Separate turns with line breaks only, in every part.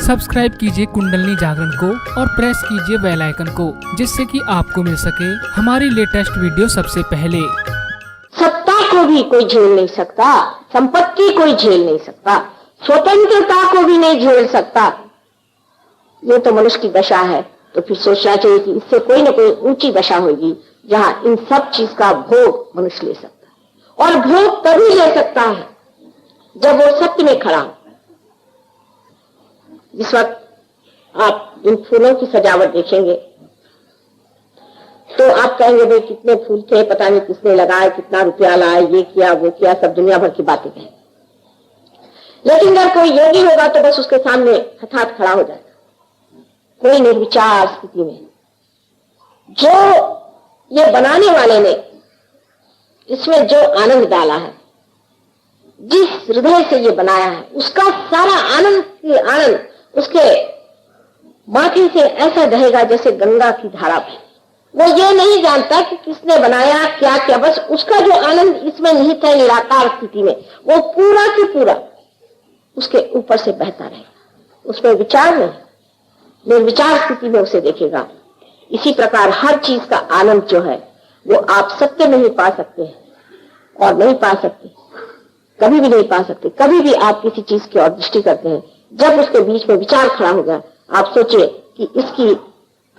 Subscribe कीजिए कुंडलनी जागरण को और प्रेस कीजिए बेल आइकन को, जिससे कि आपको मिल सके हमारी लेटेस्ट वीडियो सबसे पहले।
सत्ता को भी कोई झेल नहीं सकता, संपत्ति कोई झेल नहीं सकता, स्वतंत्रता को भी नहीं झेल सकता। ये तो मनुष्य की दशा है। तो फिर सोचना चाहिए कि इससे कोई ना कोई ऊंची दशा होगी जहां इन सब चीज का भोग मनुष्य ले सकता है। और भोग तभी ले सकता है जब वो सत्य में खड़ा हो। जिस वक्त आप इन फूलों की सजावट देखेंगे तो आप कहेंगे भाई कितने फूल थे, पता नहीं किसने लगाए, कितना रुपया लाए, ये किया वो किया, सब दुनिया भर की बातें कहें। लेकिन अगर कोई योगी होगा तो बस उसके सामने हठात खड़ा हो जाएगा, कोई निर्विचार स्थिति में। जो ये बनाने वाले ने इसमें जो आनंद डाला है, जिस हृदय से ये बनाया है, उसका सारा आनंद उसके माथे से ऐसा बहेगा जैसे गंगा की धारा बहे। वो ये नहीं जानता कि किसने बनाया, क्या क्या, बस उसका जो आनंद इसमें निहित है निराकार स्थिति में, वो पूरा की पूरा उसके ऊपर से बहता रहेगा। उसमें विचार नहीं, निर्विचार स्थिति में उसे देखेगा। इसी प्रकार हर चीज का आनंद जो है वो आप सत्य में ही पा सकते हैं और नहीं पा सकते, कभी भी नहीं पा सकते। कभी भी आप किसी चीज की ओर दृष्टि करते हैं, जब उसके बीच में विचार खड़ा होगा, आप सोचिए कि इसकी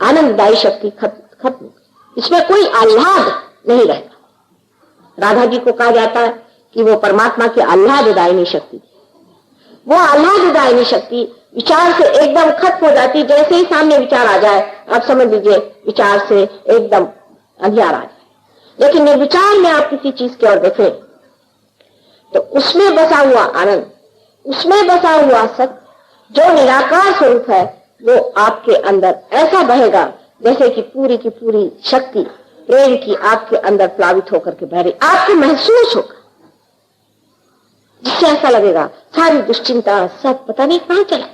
आनंददायी शक्ति खत्म, इसमें कोई आह्लाद नहीं रहेगा। राधा जी को कहा जाता है कि वो परमात्मा की आह्लाददायिनी शक्ति, वो आह्लाददायिनी शक्ति विचार से एकदम खत्म हो जाती। जैसे ही सामने विचार आ जाए, आप समझ लीजिए विचार से एकदम अंधियार आ जाए। लेकिन निर्विचार में आप किसी चीज की ओर देखें तो उसमें बसा हुआ आनंद, उसमें बसा हुआ सत्य, जो निराकार स्वरूप है, वो आपके अंदर ऐसा बहेगा जैसे कि पूरी की पूरी शक्ति प्रेम की आपके अंदर प्लावित होकर के बह रही। आपको महसूस होगा, जिससे ऐसा लगेगा सारी दुश्चिंता सब पता नहीं कहां चला।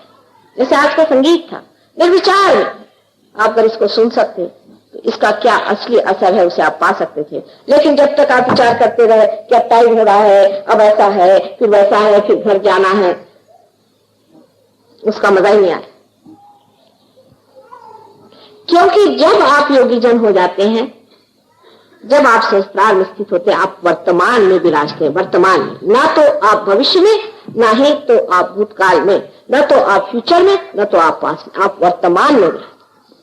जैसे आज का संगीत था, निर्विचार में आप अगर इसको सुन सकते तो इसका क्या असली असर है उसे आप पा सकते थे। लेकिन जब तक आप विचार करते रहे कि अब टाइम हो रहा है, अब ऐसा है, फिर वैसा है, फिर घर जाना है, उसका मजा ही नहीं आया। क्योंकि जब आप योगी जन हो जाते हैं, जब आप संस्कार में स्थित होते हैं, आप वर्तमान में विराजते हैं। वर्तमान में, ना तो आप भविष्य में, ना ही तो आप भूतकाल में, ना तो आप फ्यूचर में, ना तो आप पास में, आप वर्तमान में।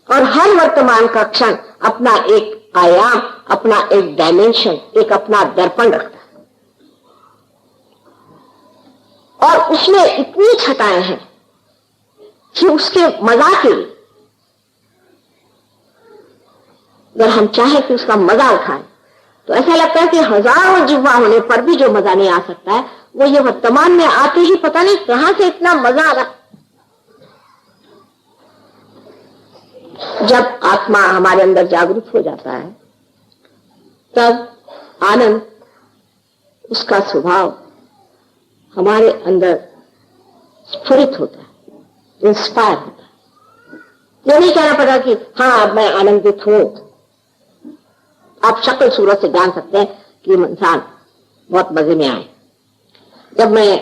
और हर वर्तमान का क्षण अपना एक आयाम, अपना एक डायमेंशन, एक अपना दर्पण रखता है। और उसमें इतनी छटाएं हैं कि उसके मजा के लिए अगर हम चाहें कि उसका मजा उठाएं तो ऐसा लगता है कि हजारों जिह्वा होने पर भी जो मजा नहीं आ सकता है, वो ये वर्तमान में आते ही पता नहीं कहां से इतना मजा आ रहा। जब आत्मा हमारे अंदर जागरूक हो जाता है, तब आनंद, उसका स्वभाव हमारे अंदर स्फुरित होता है, इंस्पायर होता है। ये नहीं कहना पड़ा कि हाँ अब मैं आनंदित हूं। आप शक्ल सूरत से जान सकते हैं कि इंसान बहुत मजे में आए। जब मैं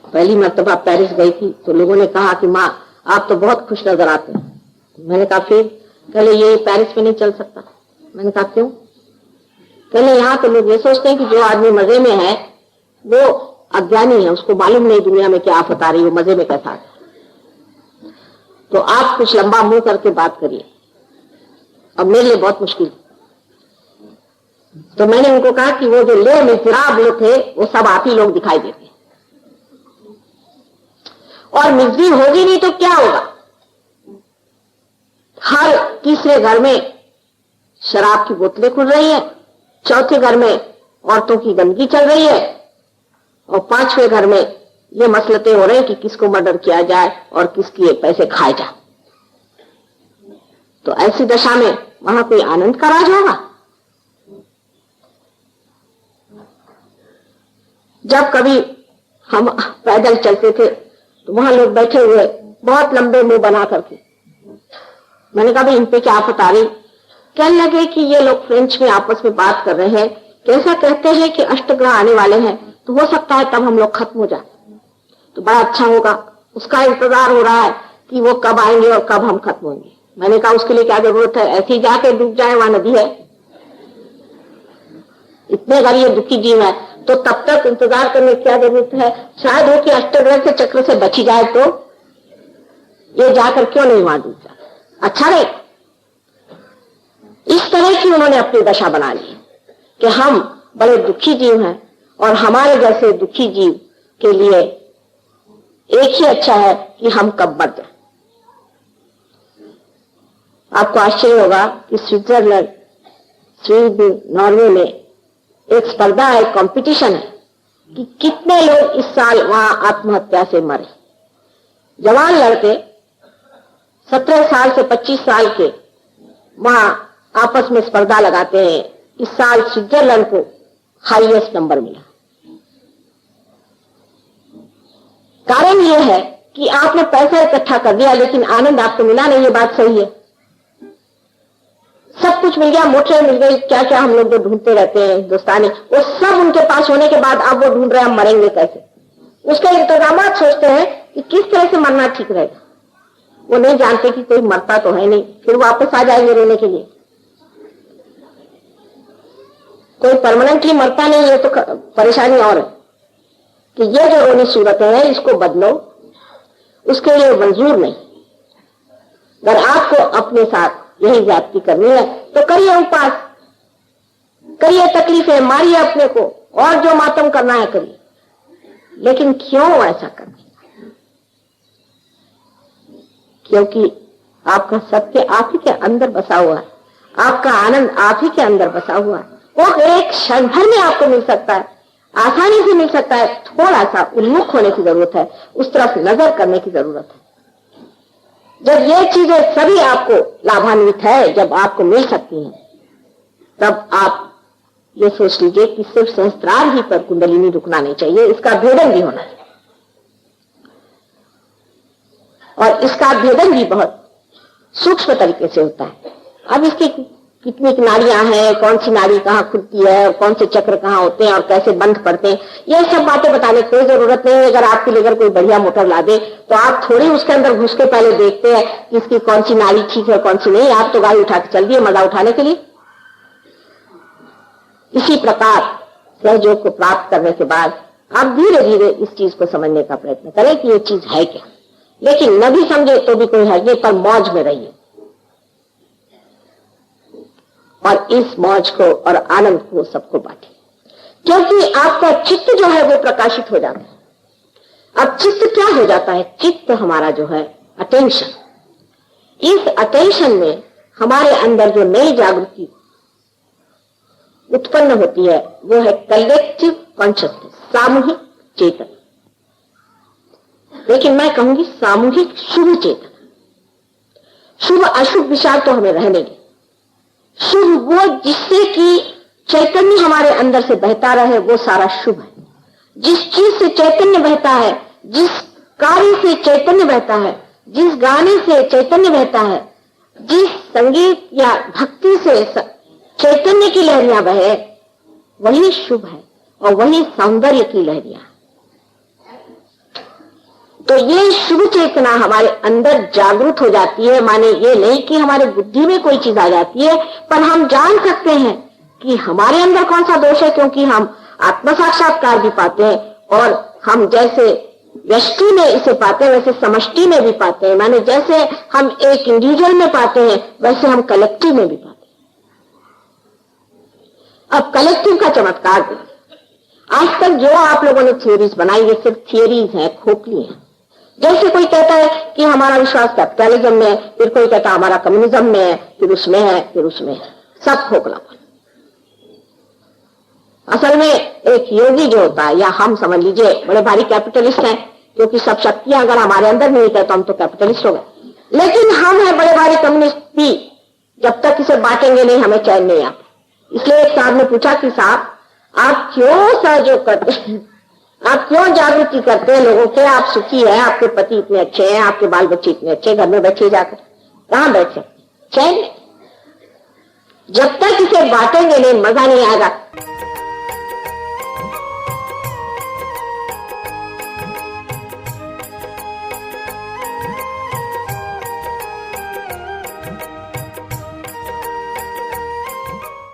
पहली मर्तबा पेरिस गई थी तो लोगों ने कहा कि माँ आप तो बहुत खुश नजर आते हैं। मैंने कहा फिर? कहले ये पेरिस में नहीं चल सकता। मैंने कहा क्यों? कहले यहाँ तो लोग ये सोचते हैं कि जो आदमी मजे में है वो अज्ञानी है, उसको मालूम नहीं दुनिया में क्या आफत आ रही है, मजे में कैसा है। तो आप कुछ लंबा मुंह करके बात करिए, अब मेरे लिए बहुत मुश्किल। तो मैंने उनको कहा कि वो जो ले मिजराब लोग थे वो सब आप ही लोग दिखाई देते हैं, और मिजरी होगी नहीं तो क्या होगा। हर तीसरे घर में शराब की बोतलें खुल रही है, चौथे घर में औरतों की गंदगी चल रही है, और पांचवें घर में ये मसलते हो रहे हैं कि किसको मर्डर किया जाए और किसके पैसे खाए जाए। तो ऐसी दशा में वहां कोई आनंद का राज होगा? जब कभी हम पैदल चलते थे तो वहां लोग बैठे हुए बहुत लंबे मुंह बना करके, मैंने कहा भाई इन पे क्या आफत आ रही? कहने लगे कि ये लोग फ्रेंच में आपस में बात कर रहे हैं, कैसा कहते हैं कि अष्टग्रह आने वाले हैं, तो हो सकता है तब हम लोग खत्म हो जाए, तो बड़ा अच्छा होगा। उसका इंतजार हो रहा है कि वो कब आएंगे और कब हम खत्म होंगे। मैंने कहा उसके लिए क्या जरूरत है, ऐसे ही जाके डूब जाए, वहां नदी है। इतने गरीब दुखी जीव है तो तब तक इंतजार करने की क्या जरूरत है। शायद हो कि अष्टग्रह के चक्र से बची जाए तो ये जाकर क्यों नहीं वहां डूब जाए, अच्छा नहीं। इस तरह की उन्होंने अपनी दशा बना ली कि हम बड़े दुखी जीव हैं और हमारे जैसे दुखी जीव के लिए एक ही अच्छा है कि हम कब मर जाए। आपको आश्चर्य होगा कि स्विट्जरलैंड, स्वीडन, नॉर्वे में एक स्पर्धा है, कंपटीशन है कि कितने लोग इस साल वहां आत्महत्या से मरे। जवान लड़के 17 साल से 25 साल के वहां आपस में स्पर्धा लगाते हैं। इस साल स्विट्जरलैंड को हाईएस्ट नंबर मिला। कारण यह है कि आपने पैसा इकट्ठा कर दिया लेकिन आनंद आपको मिला नहीं। ये बात सही है, सब कुछ मिल गया, मोटर मिल गई, क्या क्या हम लोग जो ढूंढते रहते हैं हिंदुस्तानी, वो सब उनके पास होने के बाद अब वो ढूंढ रहे हैं हम मरेंगे कैसे। उसके इंतजाम सोचते हैं कि किस तरह से मरना ठीक रहेगा। वो नहीं जानते कि कोई मरता तो है नहीं, फिर वापस आ जाएंगे रोने के लिए। कोई परमानेंटली मरता नहीं, ये तो परेशानी और है कि ये जो रोनी सूरत है इसको बदलो, उसके लिए मंजूर नहीं। अगर आपको अपने साथ यही ज्यादती करनी है तो करिए उपवास, करिए तकलीफें, मारिए अपने को और जो मातम करना है करिए, लेकिन क्यों ऐसा करना? क्योंकि आपका सत्य आप ही के अंदर बसा हुआ है, आपका आनंद आप ही के अंदर बसा हुआ है। वो एक क्षण भर में आपको मिल सकता है, आसानी से मिल सकता है। थोड़ा सा उन्मुख होने की जरूरत है, उस तरफ नजर करने की जरूरत है। जब ये चीजें सभी आपको लाभान्वित है, जब आपको मिल सकती हैं, तब आप ये सोच लीजिए कि सिर्फ सहस्त्रार ही पर कुंडलिनी रुकना नहीं चाहिए, इसका भेदन भी होना चाहिए। और इसका भेदन भी बहुत सूक्ष्म तरीके से होता है। अब इसकी कितनी नाड़ियां हैं, कौन सी नाड़ी कहाँ खुलती है, कौन से चक्र कहाँ होते हैं और कैसे बंद पड़ते हैं, ये सब बातें बताने की कोई जरूरत नहीं है। अगर आपके लिए अगर कोई बढ़िया मोटर ला दे तो आप थोड़ी उसके अंदर घुस के पहले देखते हैं कि इसकी कौन सी नाड़ी ठीक है कौन सी नहीं। आप तो गाड़ी उठा के चल दिए मजा उठाने के लिए। इसी प्रकार सहयोग को प्राप्त करने के बाद आप धीरे धीरे इस चीज को समझने का प्रयत्न करें कि ये चीज है क्या, लेकिन न भी समझे तो भी कोई हर्ज नहीं, पर मौज में रहिए और इस मौज को और आनंद को सबको बांटे, क्योंकि आपका चित्त जो है वो प्रकाशित हो जाता है। अब चित्त क्या हो जाता है? चित्त हमारा जो है अटेंशन, इस अटेंशन में हमारे अंदर जो नई जागृति उत्पन्न होती है वो है कलेक्टिव कॉन्शियसनेस, सामूहिक चेतन। लेकिन मैं कहूंगी सामूहिक शुभ चेतन। शुभ अशुभ विचार तो हमें रहने दें। शुभ वो जिससे कि चैतन्य हमारे अंदर से बहता रहे, वो सारा शुभ है। जिस चीज से चैतन्य बहता है, जिस कार्य से चैतन्य बहता है, जिस गाने से चैतन्य बहता है, जिस संगीत या भक्ति से चैतन्य की लहरियां बहे, वही शुभ है और वही सौंदर्य की लहरियां। तो ये शुभ चेतना हमारे अंदर जागृत हो जाती है। माने ये नहीं कि हमारे बुद्धि में कोई चीज आ जाती है, पर हम जान सकते हैं कि हमारे अंदर कौन सा दोष है, क्योंकि हम आत्म साक्षात्कार भी पाते हैं और हम जैसे व्यष्टि में इसे पाते हैं वैसे समष्टि में भी पाते हैं। माने जैसे हम एक इंडिविजुअल में पाते हैं वैसे हम कलेक्टिव में भी पाते हैं। अब कलेक्टिव का चमत्कार देखिए। आज तक जो आप लोगों ने थियोरीज बनाई ये सिर्फ थियोरीज हैं, खोखली हैं। जैसे कोई कहता है कि हमारा विश्वास कैपिटलिज्म में है, फिर कोई कहता है हमारा कम्युनिज्म में है, फिर उसमें है, फिर उसमें है, सब खोखलापन। असल में एक योगी जो होता है, या हम समझ लीजिए बड़े भारी कैपिटलिस्ट हैं, क्योंकि सब शक्तियां अगर हमारे अंदर नहीं है तो हम तो कैपिटलिस्ट हो गए। लेकिन हम हैं बड़े भारी कम्युनिस्ट भी, जब तक इसे बांटेंगे नहीं हमें चैन नहीं आता। इसलिए एक साहब ने पूछा कि साहब आप क्यों सहयोग करते हैं, आप क्यों जागृति करते हैं लोगों के, आप सुखी है, आपके पति इतने अच्छे हैं, आपके बाल बच्चे इतने अच्छे, घर में बैठे जाकर कहां बैठ सकते, चैन। जब तक इसे बांटेंगे नहीं मजा नहीं आएगा।